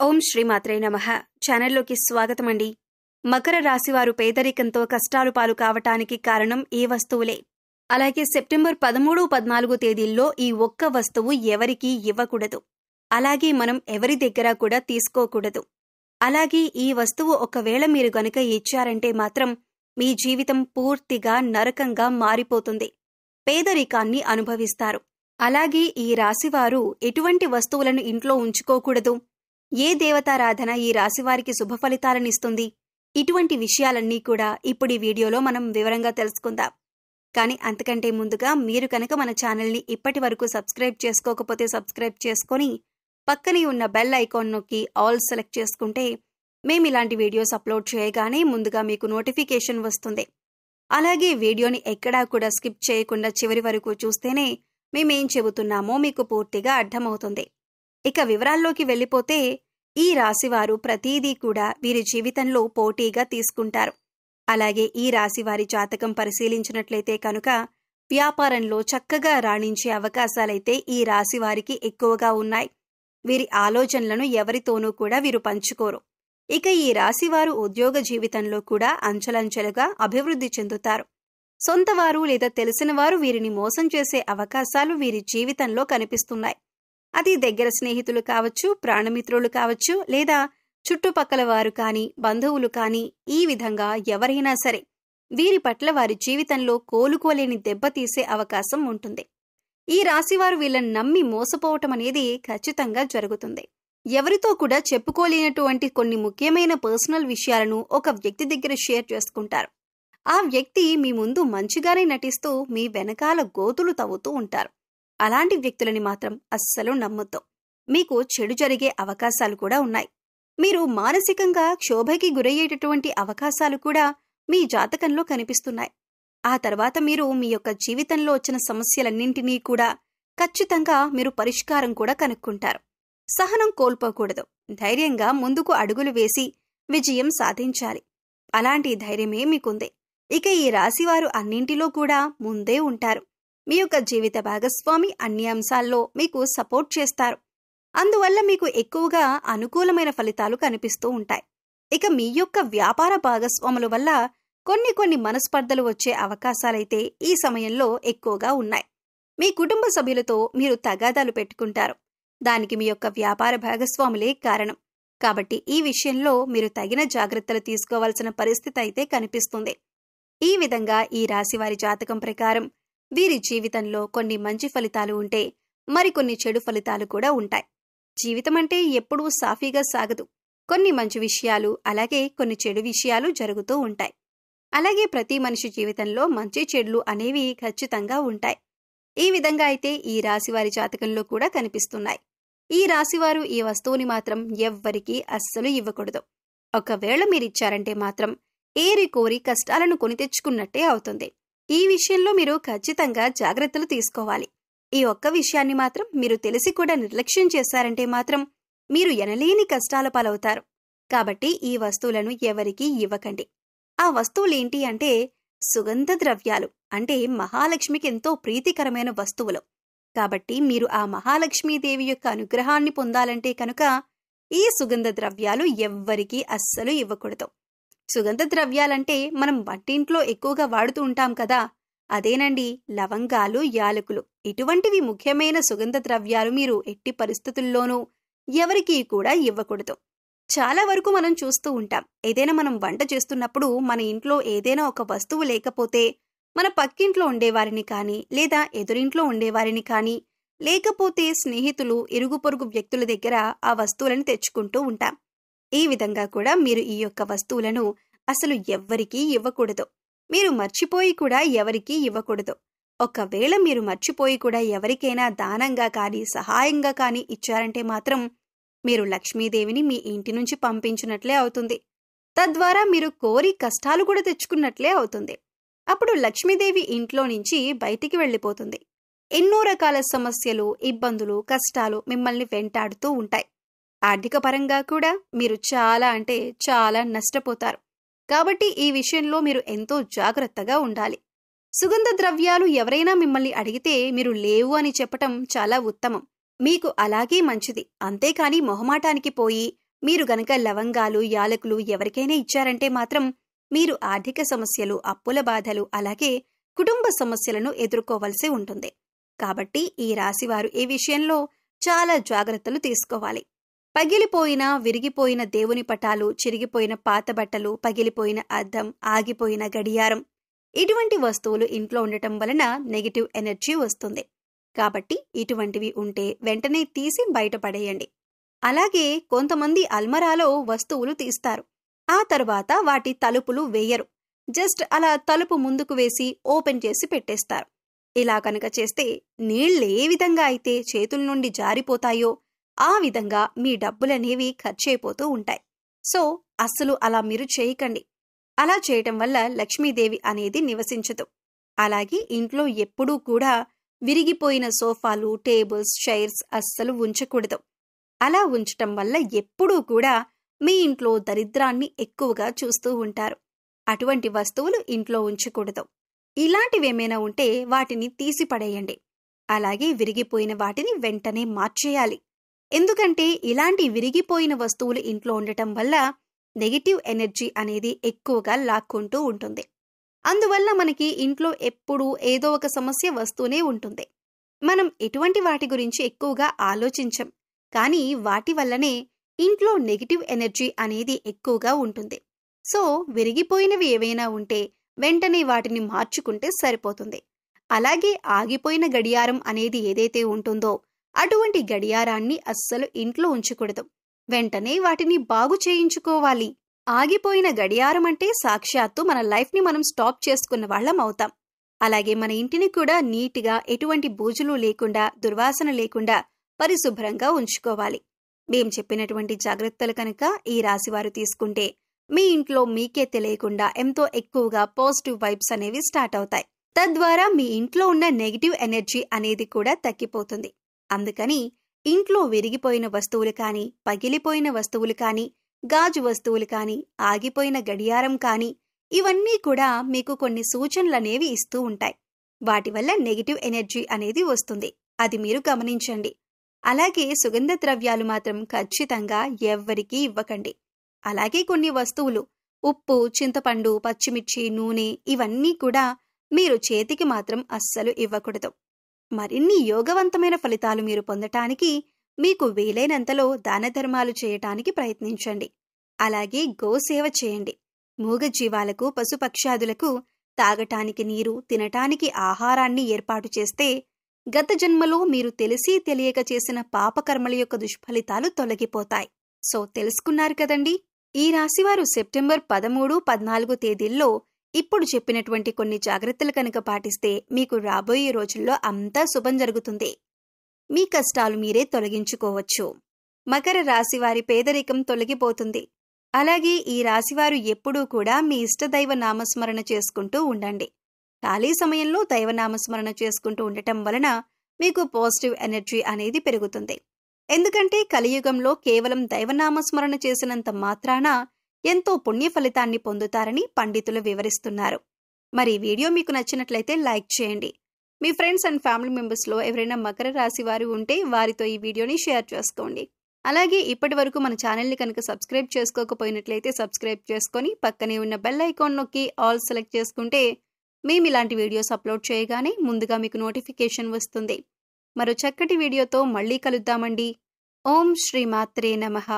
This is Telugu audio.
ఓం శ్రీమాత్రే నమః. ఛానల్లోకి స్వాగతమండి. మకర రాశివారు పేదరికంతో కష్టాలు పాలు కావటానికి కారణం ఈ వస్తువులే. అలాగే సెప్టెంబర్ 13, 14 తేదీల్లో ఈ ఒక్క వస్తువు ఎవరికీ ఇవ్వకూడదు. అలాగే మనం ఎవరి దగ్గర కూడా తీసుకోకూడదు. అలాగే ఈ వస్తువు ఒకవేళ మీరు గనుక ఇచ్చారంటే మాత్రం మీ జీవితం పూర్తిగా నరకంగా మారిపోతుంది. పేదరికాన్ని అనుభవిస్తారు. అలాగే ఈ రాశివారు ఎటువంటి వస్తువులను ఇంట్లో ఉంచుకోకూడదు, ఏ దేవతారాధన ఈ రాశివారికి శుభ ఫలితాలనిస్తుంది, ఇటువంటి విషయాలన్నీ కూడా ఇప్పుడు ఈ వీడియోలో మనం వివరంగా తెలుసుకుందాం. కానీ అంతకంటే ముందుగా మీరు కనుక మన ఛానల్ని ఇప్పటి వరకు సబ్స్క్రైబ్ చేసుకోకపోతే సబ్స్క్రైబ్ చేసుకొని పక్కనే ఉన్న బెల్ ఐకాన్ నొక్కి ఆల్ సెలెక్ట్ చేసుకుంటే మేము ఇలాంటి వీడియోస్ అప్లోడ్ చేయగానే ముందుగా మీకు నోటిఫికేషన్ వస్తుంది. అలాగే వీడియోని ఎక్కడా కూడా స్కిప్ చేయకుండా చివరి వరకు చూస్తేనే మేమేం చెబుతున్నామో మీకు పూర్తిగా అర్థమవుతుంది. ఇక వివరాల్లోకి వెళ్ళిపోతే ఈ రాశివారు ప్రతీదీ కూడా వీరి జీవితంలో పోటీగా తీసుకుంటారు. అలాగే ఈ రాశివారి జాతకం పరిశీలించినట్లయితే కనుక వ్యాపారంలో చక్కగా రాణించే అవకాశాలైతే ఈ రాశివారికి ఎక్కువగా ఉన్నాయి. వీరి ఆలోచనలను ఎవరితోనూ కూడా వీరు పంచుకోరు. ఇక ఈ రాశివారు ఉద్యోగ జీవితంలో కూడా అంచెలంచెలుగా అభివృద్ధి చెందుతారు. సొంతవారు లేదా తెలిసిన వారు వీరిని మోసం చేసే అవకాశాలు వీరి జీవితంలో కనిపిస్తున్నాయి. అది దగ్గర స్నేహితులు కావచ్చు, ప్రాణమిత్రులు కావచ్చు, లేదా చుట్టుపక్కల వారు కానీ, బంధువులు కానీ, ఈ విధంగా ఎవరైనా సరే వీరి పట్ల వారి జీవితంలో కోలుకోలేని దెబ్బతీసే అవకాశం ఉంటుంది. ఈ రాశివారు వీళ్ళని నమ్మి మోసపోవటం అనేది ఖచ్చితంగా జరుగుతుంది. ఎవరితో కూడా చెప్పుకోలేనటువంటి కొన్ని ముఖ్యమైన పర్సనల్ విషయాలను ఒక వ్యక్తి దగ్గర షేర్ చేసుకుంటారు. ఆ వ్యక్తి మీ ముందు మంచిగానే నటిస్తూ మీ వెనకాల గోతులు తవ్వుతూ ఉంటారు. అలాంటి వ్యక్తులని మాత్రం అస్సలు నమ్మొద్దు. మీకు చెడు జరిగే అవకాశాలు కూడా ఉన్నాయి. మీరు మానసికంగా క్షోభకి గురయ్యేటటువంటి అవకాశాలు కూడా మీ జాతకంలో కనిపిస్తున్నాయి. ఆ తర్వాత మీరు మీ యొక్క జీవితంలో వచ్చిన సమస్యలన్నింటినీ కూడా ఖచ్చితంగా మీరు పరిష్కారం కూడా కనుక్కుంటారు. సహనం కోల్పోకూడదు. ధైర్యంగా ముందుకు అడుగులు వేసి విజయం సాధించాలి. అలాంటి ధైర్యమే మీకుంది. ఇక ఈ రాశివారు అన్నింటిలో కూడా ముందే ఉంటారు. మీ యొక్క జీవిత భాగస్వామి అన్ని అంశాల్లో మీకు సపోర్ట్ చేస్తారు. అందువల్ల మీకు ఎక్కువగా అనుకూలమైన ఫలితాలు కనిపిస్తూ ఉంటాయి. ఇక మీ యొక్క వ్యాపార భాగస్వాముల వల్ల కొన్ని మనస్పర్ధలు వచ్చే అవకాశాలైతే ఈ సమయంలో ఎక్కువగా ఉన్నాయి. మీ కుటుంబ సభ్యులతో మీరు తగాదాలు పెట్టుకుంటారు. దానికి మీ యొక్క వ్యాపార భాగస్వాములే కారణం. కాబట్టి ఈ విషయంలో మీరు తగిన జాగ్రత్తలు తీసుకోవాల్సిన పరిస్థితి అయితే కనిపిస్తుంది. ఈ విధంగా ఈ రాశివారి జాతకం ప్రకారం వీరి జీవితంలో కొన్ని మంచి ఫలితాలు ఉంటే మరికొన్ని చెడు ఫలితాలు కూడా ఉంటాయి. జీవితం అంటే ఎప్పుడూ సాఫీగా సాగదు. కొన్ని మంచి విషయాలు అలాగే కొన్ని చెడు విషయాలు జరుగుతూ ఉంటాయి. అలాగే ప్రతి మనిషి జీవితంలో మంచి చెడులు అనేవి ఖచ్చితంగా ఉంటాయి. ఈ విధంగా అయితే ఈ రాశివారి జాతకంలో కూడా కనిపిస్తున్నాయి. ఈ రాశివారు ఈ వస్తువుని మాత్రం ఎవ్వరికీ అస్సలు ఇవ్వకూడదు. ఒకవేళ మీరిచ్చారంటే మాత్రం ఏరి కోరి కష్టాలను కొని తెచ్చుకున్నట్టే అవుతుంది. ఈ విషయంలో మీరు ఖచ్చితంగా జాగ్రత్తలు తీసుకోవాలి. ఈ ఒక్క విషయాన్ని మాత్రం మీరు తెలిసి కూడా నిర్లక్ష్యం చేశారంటే మాత్రం మీరు ఎనలేని కష్టాల పాలవుతారు. కాబట్టి ఈ వస్తువులను ఎవరికీ ఇవ్వకండి. ఆ వస్తువులేంటి అంటే సుగంధ ద్రవ్యాలు, అంటే మహాలక్ష్మికి ఎంతో ప్రీతికరమైన వస్తువులు. కాబట్టి మీరు ఆ మహాలక్ష్మీదేవి యొక్క అనుగ్రహాన్ని పొందాలంటే కనుక ఈ సుగంధ ద్రవ్యాలు ఎవ్వరికీ అస్సలు ఇవ్వకూడదు. సుగంధ ద్రవ్యాలంటే మనం వంటింట్లో ఎక్కువగా వాడుతూ ఉంటాం కదా, అదేనండి లవంగాలు, యాలకులు. ఇటువంటివి ముఖ్యమైన సుగంధ ద్రవ్యాలు మీరు ఎట్టి పరిస్థితుల్లోనూ ఎవరికీ కూడా ఇవ్వకూడదు. చాలా వరకు మనం చూస్తూ ఉంటాం, ఏదైనా మనం వంట చేస్తున్నప్పుడు మన ఇంట్లో ఏదైనా ఒక వస్తువు లేకపోతే మన పక్కింట్లో ఉండేవారిని కానీ, లేదా ఎదురింట్లో ఉండేవారిని కానీ, లేకపోతే స్నేహితులు, ఇరుగు పొరుగు వ్యక్తుల దగ్గర ఆ వస్తువులను తెచ్చుకుంటూ ఉంటాం. ఈ విధంగా కూడా మీరు ఈ యొక్క వస్తువులను అసలు ఎవ్వరికీ ఇవ్వకూడదు. మీరు మర్చిపోయి కూడా ఎవరికీ ఇవ్వకూడదు. ఒకవేళ మీరు మర్చిపోయి కూడా ఎవరికైనా దానంగా కానీ, సహాయంగా కానీ ఇచ్చారంటే మాత్రం మీరు లక్ష్మీదేవిని మీ ఇంటి నుంచి పంపించినట్లే అవుతుంది. తద్వారా మీరు కోరి కష్టాలు కూడా తెచ్చుకున్నట్లే అవుతుంది. అప్పుడు లక్ష్మీదేవి ఇంట్లో నుంచి బయటికి వెళ్ళిపోతుంది. ఎన్నో రకాల సమస్యలు, ఇబ్బందులు, కష్టాలు మిమ్మల్ని వెంటాడుతూ ఉంటాయి. ఆర్థిక పరంగా కూడా మీరు చాలా అంటే చాలా నష్టపోతారు. కాబట్టి ఈ విషయంలో మీరు ఎంతో జాగ్రత్తగా ఉండాలి. సుగంధ ద్రవ్యాలు ఎవరైనా మిమ్మల్ని అడిగితే మీరు లేవు అని చెప్పటం చాలా ఉత్తమం. మీకు అలాగే మంచిది. అంతేకాని మొహమాటానికి పోయి మీరు గనక లవంగాలు, యాలకులు ఎవరికైనా ఇచ్చారంటే మాత్రం మీరు ఆర్థిక సమస్యలు, అప్పుల బాధలు, అలాగే కుటుంబ సమస్యలను ఎదుర్కోవలసి ఉంటుంది. కాబట్టి ఈ రాశివారు ఈ విషయంలో చాలా జాగ్రత్తలు తీసుకోవాలి. పగిలిపోయిన, విరిగిపోయిన దేవుని పటాలు, చిరిగిపోయిన పాత బట్టలు, పగిలిపోయిన అద్దం, ఆగిపోయిన గడియారం, ఇటువంటి వస్తువులు ఇంట్లో ఉండటం వలన నెగటివ్ ఎనర్జీ వస్తుంది. కాబట్టి ఇటువంటివి ఉంటే వెంటనే తీసి బయటపడేయండి. అలాగే కొంతమంది అల్మరాలో వస్తువులు తీస్తారు, ఆ తర్వాత వాటి తలుపులు వేయరు, జస్ట్ అలా తలుపు ముందుకు వేసి ఓపెన్ చేసి పెట్టేస్తారు. ఇలా కనుక చేస్తే నీళ్లు ఏ విధంగా అయితే చేతుల నుండి జారిపోతాయో ఆ విధంగా మీ డబ్బులనేవి ఖర్చయిపోతూ ఉంటాయి. సో అస్సలు అలా మీరు చేయకండి. అలా చేయటం వల్ల లక్ష్మీదేవి అనేది నివసించదు. అలాగే ఇంట్లో ఎప్పుడూ కూడా విరిగిపోయిన సోఫాలు, టేబుల్స్, చైర్స్ అస్సలు ఉంచకూడదు. అలా ఉంచటం వల్ల ఎప్పుడూ కూడా మీ ఇంట్లో దరిద్రాన్ని ఎక్కువగా చూస్తూ ఉంటారు. అటువంటి వస్తువులు ఇంట్లో ఉంచకూడదు. ఇలాంటివేమైనా ఉంటే వాటిని తీసి పడేయండి. అలాగే విరిగిపోయిన వాటిని వెంటనే మార్చేయాలి. ఎందుకంటే ఇలాంటి విరిగిపోయిన వస్తువులు ఇంట్లో ఉండటం వల్ల నెగటివ్ ఎనర్జీ అనేది ఎక్కువగా లాక్కుంటూ ఉంటుంది. అందువల్ల మనకి ఇంట్లో ఎప్పుడూ ఏదో ఒక సమస్య వస్తూనే ఉంటుంది. మనం ఎటువంటి వాటి గురించి ఎక్కువగా ఆలోచించం, కానీ వాటి వల్లనే ఇంట్లో నెగటివ్ ఎనర్జీ అనేది ఎక్కువగా ఉంటుంది. సో విరిగిపోయినవి ఏవైనా ఉంటే వెంటనే వాటిని మార్చుకుంటే సరిపోతుంది. అలాగే ఆగిపోయిన గడియారం అనేది ఏదైతే ఉంటుందో అటువంటి గడియారాన్ని అస్సలు ఇంట్లో ఉంచకూడదు. వెంటనే వాటిని బాగు చేయించుకోవాలి. ఆగిపోయిన గడియారం అంటే సాక్షాత్తు మన లైఫ్ని మనం స్టాప్ చేసుకున్న వాళ్ళం అవుతాం. అలాగే మన ఇంటిని కూడా నీట్గా, ఎటువంటి బూజులు లేకుండా, దుర్వాసన లేకుండా పరిశుభ్రంగా ఉంచుకోవాలి. మేం చెప్పినటువంటి జాగ్రత్తలు కనుక ఈ రాశివారు తీసుకుంటే మీ ఇంట్లో మీకే తెలియకుండా ఎంతో ఎక్కువగా పాజిటివ్ వైబ్స్ అనేవి స్టార్ట్ అవుతాయి. తద్వారా మీ ఇంట్లో ఉన్న నెగిటివ్ ఎనర్జీ అనేది కూడా తగ్గిపోతుంది. అందుకని ఇంట్లో విరిగిపోయిన వస్తువులు కానీ, పగిలిపోయిన వస్తువులు కానీ, గాజు వస్తువులు కానీ, ఆగిపోయిన గడియారం కానీ, ఇవన్నీ కూడా మీకు కొన్ని సూచనలనేవి ఇస్తూ ఉంటాయి. వాటి వల్ల నెగిటివ్ ఎనర్జీ అనేది వస్తుంది. అది మీరు గమనించండి. అలాగే సుగంధ ద్రవ్యాలు మాత్రం ఖచ్చితంగా ఎవ్వరికీ ఇవ్వకండి. అలాగే కొన్ని వస్తువులు, ఉప్పు, చింతపండు, పచ్చిమిర్చి, నూనె, ఇవన్నీ కూడా మీరు చేతికి మాత్రం అస్సలు ఇవ్వకూడదు. మరిన్ని యోగవంతమైన ఫలితాలు మీరు పొందటానికి మీకు వీలైనంతలో దాన ధర్మాలు చేయటానికి ప్రయత్నించండి. అలాగే గోసేవ చేయండి. మూగజీవాలకు, పశుపక్షాదులకు తాగటానికి నీరు, తినటానికి ఆహారాన్ని ఏర్పాటు చేస్తే గత జన్మలో మీరు తెలిసి తెలియక చేసిన పాపకర్మల యొక్క దుష్ఫలితాలు తొలగిపోతాయి. సో తెలుసుకున్నారు కదండి. ఈ రాశివారు సెప్టెంబర్ 13, 14 తేదీల్లో ఇప్పుడు చెప్పినటువంటి కొన్ని జాగ్రత్తలు కనుక పాటిస్తే మీకు రాబోయే రోజుల్లో అంతా శుభం జరుగుతుంది. మీ కష్టాలు మీరే తొలగించుకోవచ్చు. మకర రాశివారి పేదరికం తొలగిపోతుంది. అలాగే ఈ రాశివారు ఎప్పుడూ కూడా మీ ఇష్టదైవ నామస్మరణ చేసుకుంటూ ఉండండి. ఖాళీ సమయంలో దైవనామస్మరణ చేసుకుంటూ ఉండటం వలన మీకు పాజిటివ్ ఎనర్జీ అనేది పెరుగుతుంది. ఎందుకంటే కలియుగంలో కేవలం దైవనామస్మరణ చేసినంత మాత్రాన ఎంతో పుణ్య ఫలితాన్ని పొందుతారని పండితులు వివరిస్తున్నారు. మరి వీడియో మీకు నచ్చినట్లయితే లైక్ చేయండి. మీ ఫ్రెండ్స్ అండ్ ఫ్యామిలీ మెంబర్స్లో ఎవరైనా మకర రాశి వారు ఉంటే వారితో ఈ వీడియోని షేర్ చేసుకోండి. అలాగే ఇప్పటి వరకు మన ఛానల్ని కనుక సబ్స్క్రైబ్ చేసుకోకపోయినట్లయితే సబ్స్క్రైబ్ చేసుకొని పక్కనే ఉన్న బెల్ ఐకాన్ నొక్కి ఆల్ సెలెక్ట్ చేసుకుంటే మేము ఇలాంటి వీడియోస్ అప్లోడ్ చేయగానే ముందుగా మీకు నోటిఫికేషన్ వస్తుంది. మరో చక్కటి వీడియోతో మళ్ళీ కలుద్దామండి. ఓం శ్రీ మాత్రే నమః.